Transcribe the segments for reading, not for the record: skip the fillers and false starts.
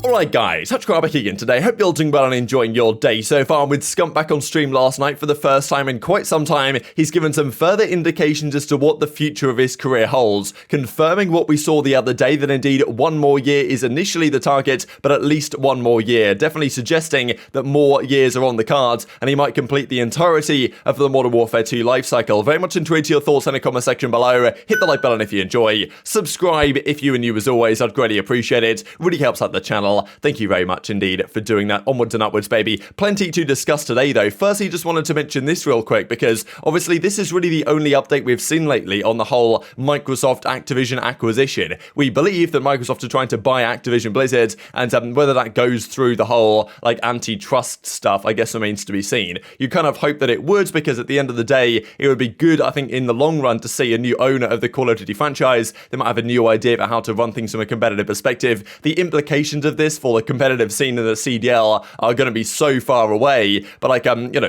Alright guys, TacticalRab back again today. Hope you're all doing well and enjoying your day so far. With Scump back on stream last night for the first time in quite some time, he's given some further indications as to what the future of his career holds, confirming what we saw the other day, that indeed one more year is initially the target, but at least one more year. Definitely suggesting that more years are on the cards, and he might complete the entirety of the Modern Warfare 2 lifecycle. Very much intrigued to your thoughts in the comment section below. Hit the like button if you enjoy. Subscribe if you are new as always, I'd greatly appreciate it. Really helps out the channel. Thank you very much indeed for doing that. Onwards and upwards, baby. Plenty to discuss today, though. Firstly, just wanted to mention this real quick, because obviously this is really the only update we've seen lately on the whole Microsoft Activision acquisition. We believe that Microsoft are trying to buy Activision Blizzard, and whether that goes through the whole like antitrust stuff, I guess remains to be seen. You kind of hope that it would, because at the end of the day, it would be good, I think, in the long run to see a new owner of the Call of Duty franchise. They might have a new idea about how to run things from a competitive perspective. The implications of this for the competitive scene in the CDL are going to be so far away, but like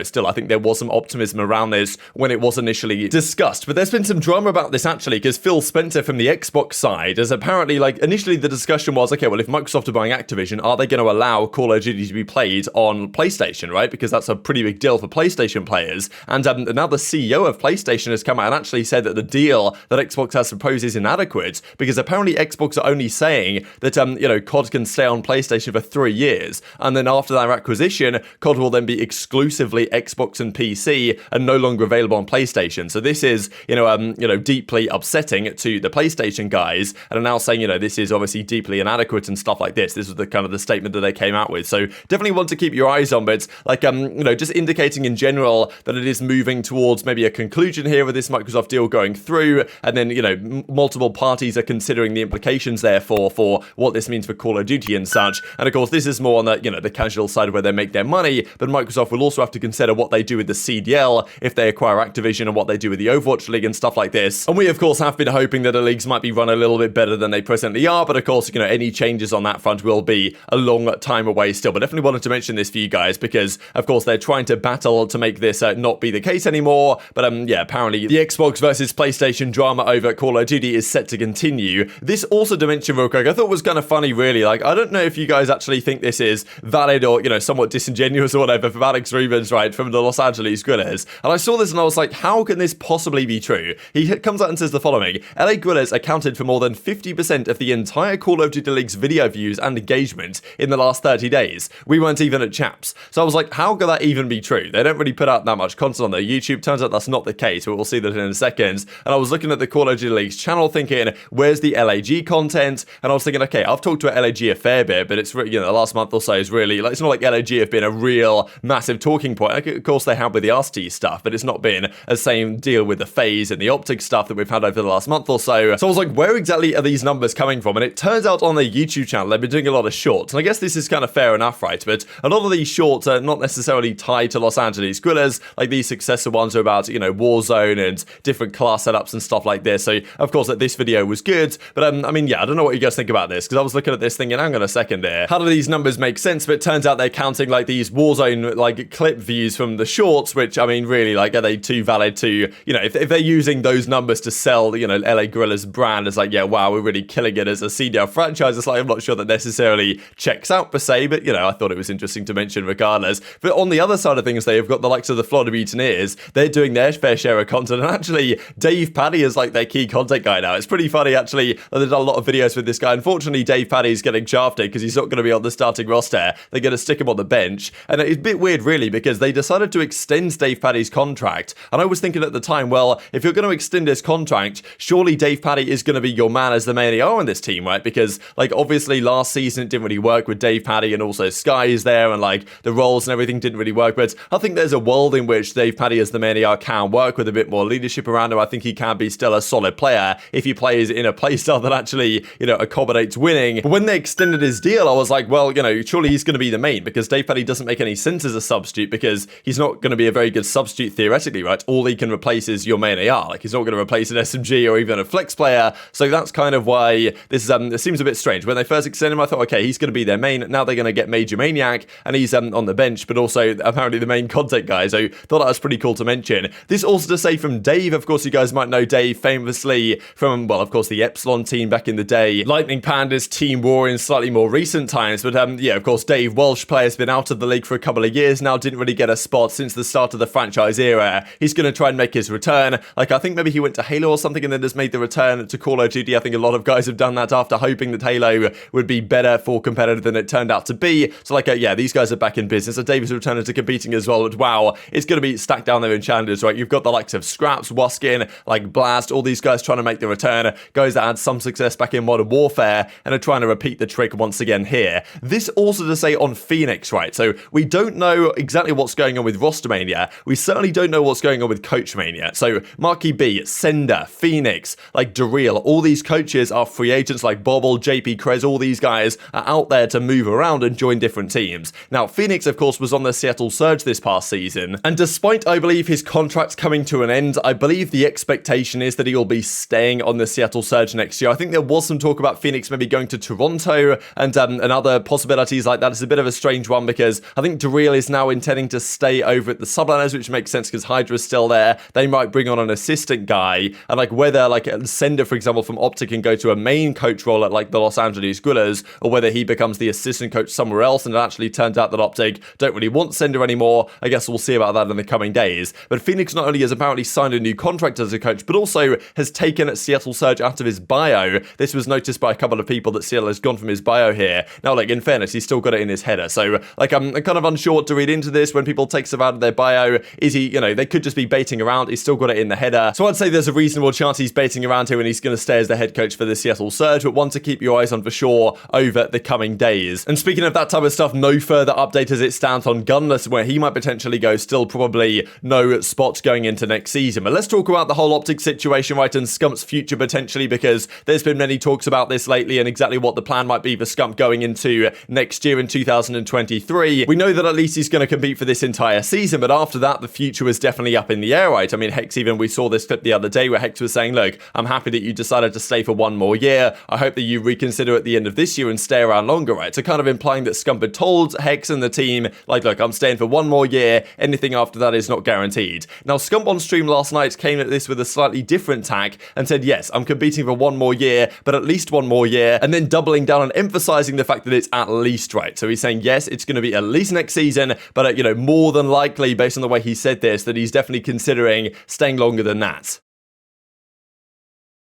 still I think there was some optimism around this when it was initially discussed. But there's been some drama about this actually, because Phil Spencer from the Xbox side has apparently, like, initially the discussion was, okay, well, if Microsoft are buying Activision, are they going to allow Call of Duty to be played on PlayStation, right? Because that's a pretty big deal for PlayStation players. And now the CEO of PlayStation has come out and actually said that the deal that Xbox has proposed is inadequate, because apparently Xbox are only saying that COD can stay on PlayStation for 3 years, and then after that acquisition, COD will then be exclusively Xbox and PC and no longer available on PlayStation. So this is deeply upsetting to the PlayStation guys, and are now saying this is obviously deeply inadequate and stuff like this. This was the kind of the statement that they came out with. So definitely want to keep your eyes on, but like just indicating in general that it is moving towards maybe a conclusion here with this Microsoft deal going through, and then multiple parties are considering the implications therefore for what this means for Call of Duty and such. And of course, this is more on the the casual side where they make their money, but Microsoft will also have to consider what they do with the CDL if they acquire Activision, and what they do with the Overwatch League and stuff like this. And we of course have been hoping that the leagues might be run a little bit better than they presently are, but of course any changes on that front will be a long time away still. But definitely wanted to mention this for you guys, because of course they're trying to battle to make this not be the case anymore. But apparently the Xbox versus PlayStation drama over Call of Duty is set to continue. This also to mention real quick, I thought was kind of funny really. Like, I don't know if you guys actually think this is valid or somewhat disingenuous or whatever, from Alex Rubens, right, from the Los Angeles Guerrillas. And I saw this and I was like, how can this possibly be true? He comes out and says the following: LA Guerrillas accounted for more than 50% of the entire Call of Duty League's video views and engagement in the last 30 days. We weren't even at Chaps. So I was like, how could that even be true? They don't really put out that much content on their YouTube. Turns out that's not the case, but we'll see that in a second. And I was looking at the Call of Duty League's channel thinking, where's the LAG content? And I was thinking, okay, I've talked to LAG a fair bit, but it's the last month or so is really, like, it's not like LAG have been a real massive talking point. Like, of course they have with the Arcitys stuff, but it's not been the same deal with the FaZe and the OpTic stuff that we've had over the last month or so. So I was like, where exactly are these numbers coming from? And it turns out on their YouTube channel, they've been doing a lot of shorts. And I guess this is kind of fair enough, right? But a lot of these shorts are not necessarily tied to Los Angeles Guerrillas. Like, these successor ones are about, Warzone and different class setups and stuff like this. So of course that this video was good. But I don't know what you guys think about this, because I was looking at this thinking, hang on a second there, how do these numbers make sense? But it turns out they're counting like these Warzone like clip views from the shorts, which really, like, are they too valid to, if they're using those numbers to sell, LA Guerrillas brand as like, yeah, wow, we're really killing it as a CDL franchise. It's like, I'm not sure that necessarily checks out per se, but I thought it was interesting to mention regardless. But on the other side of things, they've got the likes of the Florida Mutineers. They're doing their fair share of content, and actually Dave Paddy is like their key content guy now. It's pretty funny actually. They've done a lot of videos with this guy. Unfortunately, Dave Paddy's getting shafted because he's not going to be on the starting roster. They're going to stick him on the bench, and it's a bit weird really, because they decided to extend Dave Paddy's contract. And I was thinking at the time, well, if you're going to extend his contract, surely Dave Paddy is going to be your man as the main AR on this team, right? Because like obviously last season it didn't really work with Dave Paddy, and also Sky is there, and like the roles and everything didn't really work. But I think there's a world in which Dave Paddy as the main AR can work with a bit more leadership around him. I think he can be still a solid player if he plays in a playstyle that actually, accommodates winning. But when they extended his deal, I was like, well, surely he's going to be the main, because Dave Paddy doesn't make any sense as a substitute, because he's not going to be a very good substitute theoretically, right? All he can replace is your main AR. Like, he's not going to replace an SMG or even a flex player. So that's kind of why this is, it seems a bit strange. When they first extended him, I thought, okay, he's going to be their main. Now they're going to get MajorManiak, and he's on the bench, but also apparently the main content guy. So thought that was pretty cool to mention. This also to say from Dave, of course, you guys might know Dave famously from, well, of course, the Epsilon team back in the day. Lightning Pandas, Team War in slightly more recent times. But yeah, of course, Dave Welsh, player's been out of the league for a couple of years now, didn't really get a spot since the start of the franchise era. He's going to try and make his return. Like, I think maybe he went to Halo or something and then has made the return to Call of Duty. I think a lot of guys have done that after hoping that Halo would be better for competitive than it turned out to be. So like, yeah, these guys are back in business. So Dave is returning to competing as well. But wow, it's going to be stacked down there in challenges, right? You've got the likes of Scraps, Waskin, like Blast, all these guys trying to make the return. Guys that had some success back in Modern Warfare and are trying to repeat the trick once again here. This also to say on Phoenix, right? So we don't know exactly what's going on with Rostermania. We certainly don't know what's going on with Coachmania. So Marky B, Sender, Phoenix, like Dereel, all these coaches are free agents like Bobble, JP Krez, all these guys are out there to move around and join different teams. Now, Phoenix, of course, was on the Seattle Surge this past season. And despite, I believe, his contract's coming to an end, I believe the expectation is that he'll be staying on the Seattle Surge next year. I think there was some talk about Phoenix maybe going to Toronto and other possibilities like that. It's a bit of a strange one because I think Dereel is now intending to stay over at the Subliners, which makes sense because Hydra's still there. They might bring on an assistant guy, and like whether like Sender, for example, from OpTic can go to a main coach role at like the Los Angeles Guerrillas, or whether he becomes the assistant coach somewhere else, and it actually turns out that OpTic don't really want Sender anymore. I guess we'll see about that in the coming days. But Phoenix not only has apparently signed a new contract as a coach, but also has taken Seattle Surge out of his bio. This was noticed by a couple of people that Seattle has gone from his bio here. Now, like in fairness, he's still got it in his header. So like I'm kind of unsure what to read into this when people take stuff out of their bio. Is he, you know, they could just be baiting around. He's still got it in the header. So I'd say there's a reasonable chance he's baiting around here and he's going to stay as the head coach for the Seattle Surge, but one to keep your eyes on for sure over the coming days. And speaking of that type of stuff, no further update as it stands on Gunless, where he might potentially go. Still probably no spots going into next season. But let's talk about the whole OpTic situation, right, and Scump's future potentially, because there's been many talks about this lately and exactly what the plan might be for Scump going into next year in 2023. We know that at least he's going to compete for this entire season, but after that, the future was definitely up in the air, right? I mean, Hex, even we saw this clip the other day where Hex was saying, look, I'm happy that you decided to stay for one more year. I hope that you reconsider at the end of this year and stay around longer, right? So kind of implying that Scump had told Hex and the team, like, look, I'm staying for one more year. Anything after that is not guaranteed. Now, Scump on stream last night came at this with a slightly different tack and said, yes, I'm competing for one more year, but at least one more year, and then doubling down and emphasizing the fact that it's at least, right? So he's saying, yes, it's going to be at least next season, but, you know, more than likely, based on the way he said this, that he's definitely considering staying longer than that.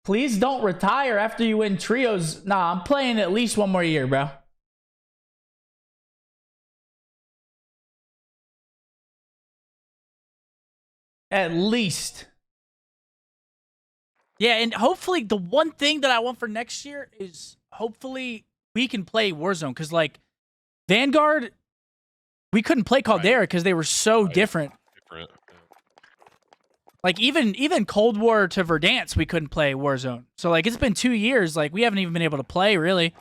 Please don't retire after you win trios. Nah, I'm playing at least one more year, bro. At least. Yeah, and hopefully the one thing that I want for next year is hopefully we can play Warzone. Because, like, Vanguard, we couldn't play Caldera because they were so different. Like, even Cold War to Verdansk, we couldn't play Warzone. So, like, it's been 2 years. Like, we haven't even been able to play, really.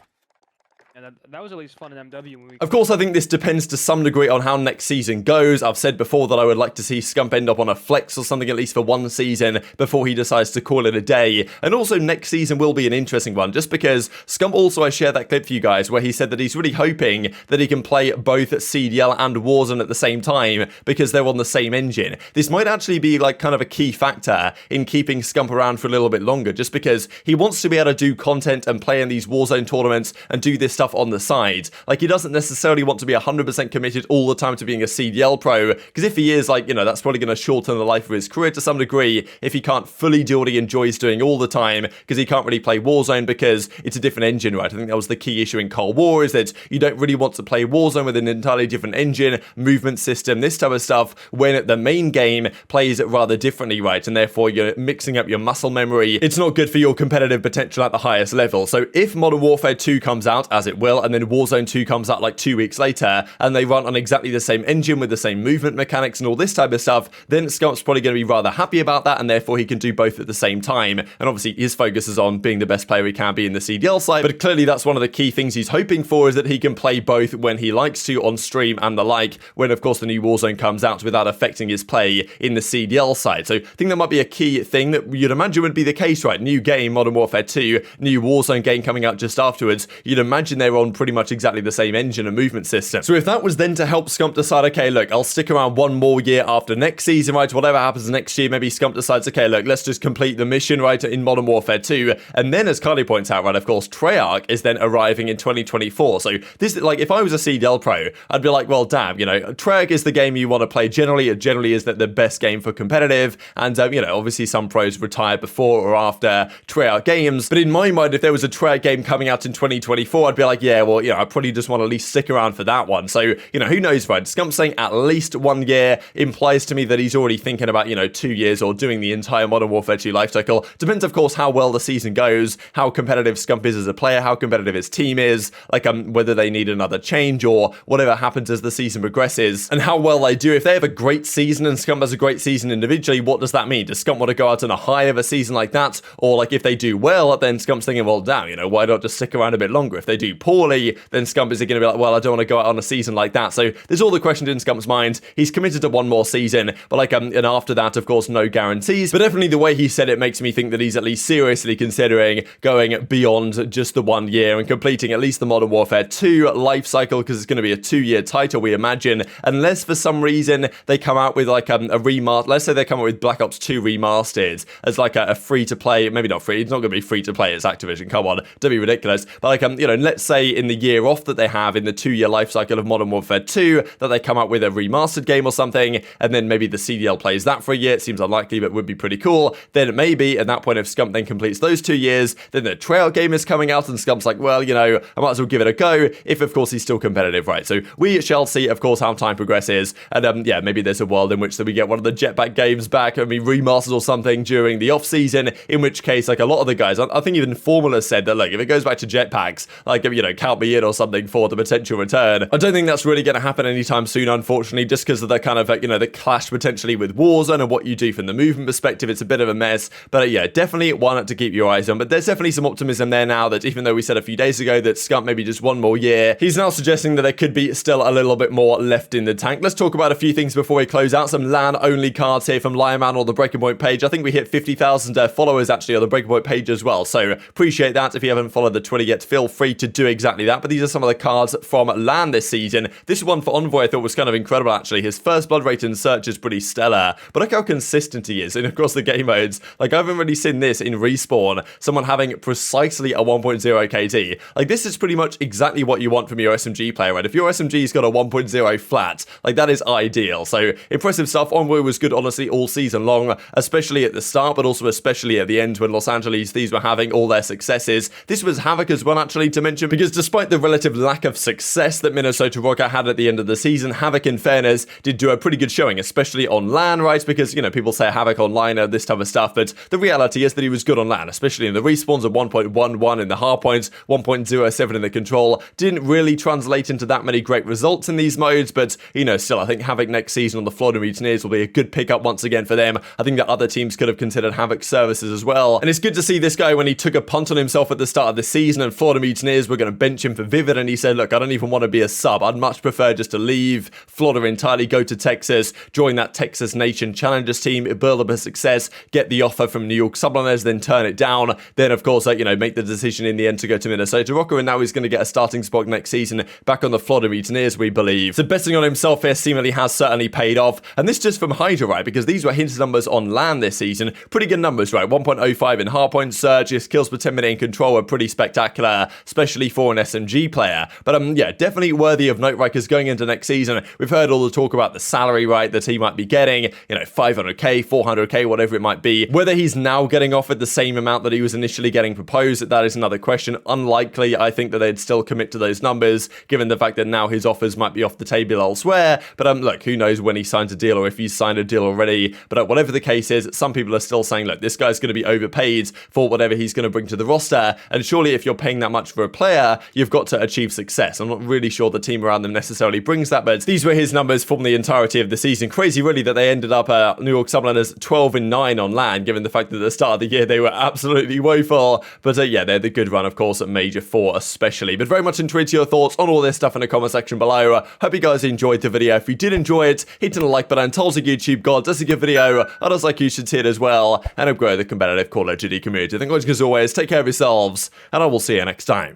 Yeah, that was at least fun in MW. When we of course, I think this depends to some degree on how next season goes. I've said before that I would like to see Scump end up on a flex or something at least for one season before he decides to call it a day. And also next season will be an interesting one, just because Scump also, I shared that clip for you guys where he said that he's really hoping that he can play both CDL and Warzone at the same time because they're on the same engine. This might actually be like kind of a key factor in keeping Scump around for a little bit longer, just because he wants to be able to do content and play in these Warzone tournaments and do this stuff on the side. Like, he doesn't necessarily want to be 100% committed all the time to being a CDL pro, because if he is, like, you know, that's probably going to shorten the life of his career to some degree if he can't fully do what he enjoys doing all the time, because he can't really play Warzone because it's a different engine, right? I think that was the key issue in Cold War, is that you don't really want to play Warzone with an entirely different engine, movement system, this type of stuff, when the main game plays rather differently, right? And therefore you're mixing up your muscle memory. It's not good for your competitive potential at the highest level. So if Modern Warfare 2 comes out, as it will, and then Warzone 2 comes out like 2 weeks later, and they run on exactly the same engine with the same movement mechanics and all this type of stuff, then Scump's probably going to be rather happy about that, and therefore he can do both at the same time. And obviously his focus is on being the best player he can be in the CDL side, but clearly that's one of the key things he's hoping for, is that he can play both when he likes to on stream and the like, when of course the new Warzone comes out, without affecting his play in the CDL side. So I think that might be a key thing that you'd imagine would be the case, right? New game, Modern Warfare 2, new Warzone game coming out just afterwards. You'd imagine they're on pretty much exactly the same engine and movement system. So if that was then to help Scump decide, okay, look, I'll stick around one more year after next season, right? Whatever happens next year, maybe Scump decides, okay, look, let's just complete the mission, right, in Modern Warfare 2. And then, as Carly points out, right, of course, Treyarch is then arriving in 2024. So this, like, if I was a CDL pro, I'd be like, well, damn, you know, Treyarch is the game you want to play generally. It generally is the best game for competitive. And, you know, obviously some pros retire before or after Treyarch games. But in my mind, if there was a Treyarch game coming out in 2024, I'd be like, yeah, well, you know, I probably just want to at least stick around for that one. So, you know, who knows, right? Scump saying at least 1 year implies to me that he's already thinking about, you know, 2 years or doing the entire Modern Warfare 2 lifecycle. Depends, of course, how well the season goes, how competitive Scump is as a player, how competitive his team is, like whether they need another change or whatever happens as the season progresses, and how well they do. If they have a great season and Scump has a great season individually, what does that mean? Does Scump want to go out on a high of a season like that? Or like if they do well, then Scump's thinking, well, damn, you know, why not just stick around a bit longer? If they do poorly, then Scump is going to be like, well, I don't want to go out on a season like that. So there's all the questions in Scump's mind. He's committed to one more season, but like, and after that, of course, no guarantees. But definitely the way he said it makes me think that he's at least seriously considering going beyond just the 1 year and completing at least the Modern Warfare 2 life cycle, because it's going to be a 2-year title, we imagine, unless for some reason they come out with like a remaster. Let's say they come out with Black Ops 2 remastered as like a free-to-play, maybe not free, it's not going to be free-to-play, it's Activision, come on, don't be ridiculous, but like, you know, let's say in the year off that they have in the 2-year life cycle of Modern Warfare 2, that they come out with a remastered game or something, and then maybe the CDL plays that for a year. It seems unlikely, but would be pretty cool. Then maybe at that point, if Scump then completes those 2 years, then the Treyarch game is coming out, and Scump's like, well, you know, I might as well give it a go, if of course he's still competitive, right? So we shall see, of course, how time progresses, and yeah, maybe there's a world in which we get one of the Jetpack games back, I mean, remasters or something during the off season, in which case, like a lot of the guys, I think even Formula said that, look, if it goes back to Jetpacks, like, you know, count me in or something for the potential return. I don't think that's really going to happen anytime soon, unfortunately, just because of the kind of, you know, the clash potentially with Warzone and what you do from the movement perspective. It's a bit of a mess, but yeah, definitely one to keep your eyes on. But there's definitely some optimism there now that even though we said a few days ago that Scump maybe just 1 more year, he's now suggesting that there could be still a little bit more left in the tank. Let's talk about a few things before we close out. Some LAN-only cards here from Lionman or the Breaking Point page. I think we hit 50,000 followers actually on the Breaking Point page as well, so appreciate that. If you haven't followed the Twitter yet, feel free to do exactly that. But these are some of the cards from LAN this season. This one for Envoy I thought was kind of incredible actually. His first blood rate in search is pretty stellar, but look how consistent he is in across the game modes. Like, I haven't really seen this in Respawn, someone having precisely a 1.0 KD. Like, this is pretty much exactly what you want from your SMG player, right? If your SMG's got a 1.0 flat, like, that is ideal. So impressive stuff. Envoy was good honestly all season long, especially at the start, but also especially at the end when Los Angeles Thieves were having all their successes. This was Havok as well actually to mention, because despite the relative lack of success that Minnesota Rokkr had at the end of the season, Havok in fairness did do a pretty good showing, especially on LAN, right? Because, you know, people say Havok online or this type of stuff, but the reality is that he was good on LAN, especially in the respawns of 1.11 in the hardpoints, 1.07 in the control. Didn't really translate into that many great results in these modes, but, you know, still, I think Havok next season on the Florida Mutineers will be a good pickup once again for them. I think that other teams could have considered Havok's services as well. And it's good to see this guy when he took a punt on himself at the start of the season and Florida Mutineers were going to bench him for Vivid, and he said, look, I don't even want to be a sub. I'd much prefer just to leave Florida entirely, go to Texas, join that Texas Nation Challengers team, build up a success, get the offer from New York Subliners, then turn it down. Then, of course, you know, make the decision in the end to go to Minnesota Rokkr, and now he's going to get a starting spot next season back on the Florida Mutineers, we believe. So betting on himself here seemingly has certainly paid off. And this just from Hydra, right? Because these were his numbers on LAN this season. Pretty good numbers, right? 1.05 in hardpoint search, his kills per 10 minute in control were pretty spectacular, especially for an SMG player. But yeah, definitely worthy of note, right? Because going into next season, we've heard all the talk about the salary, right, that he might be getting, you know, 500k, 400k, whatever it might be. Whether he's now getting offered the same amount that he was initially getting proposed, that is another question. Unlikely, I think, that they'd still commit to those numbers, given the fact that now his offers might be off the table elsewhere. But look, who knows when he signs a deal or if he's signed a deal already. But whatever the case is, some people are still saying, look, this guy's going to be overpaid for whatever he's going to bring to the roster. And surely if you're paying that much for a player, you've got to achieve success. I'm not really sure the team around them necessarily brings that, but these were his numbers from the entirety of the season. Crazy, really, that they ended up New York Subliners 12-9 on LAN, given the fact that at the start of the year they were absolutely woeful. But yeah, they're the good run, of course, at Major 4 especially. But very much intrigued to your thoughts on all this stuff in the comment section below. Hope you guys enjoyed the video. If you did enjoy it, hit the like button, tells the YouTube God, does a good video, others like you should see it as well, and grow the competitive Call of Duty community. Thank you guys, as always, take care of yourselves, and I will see you next time.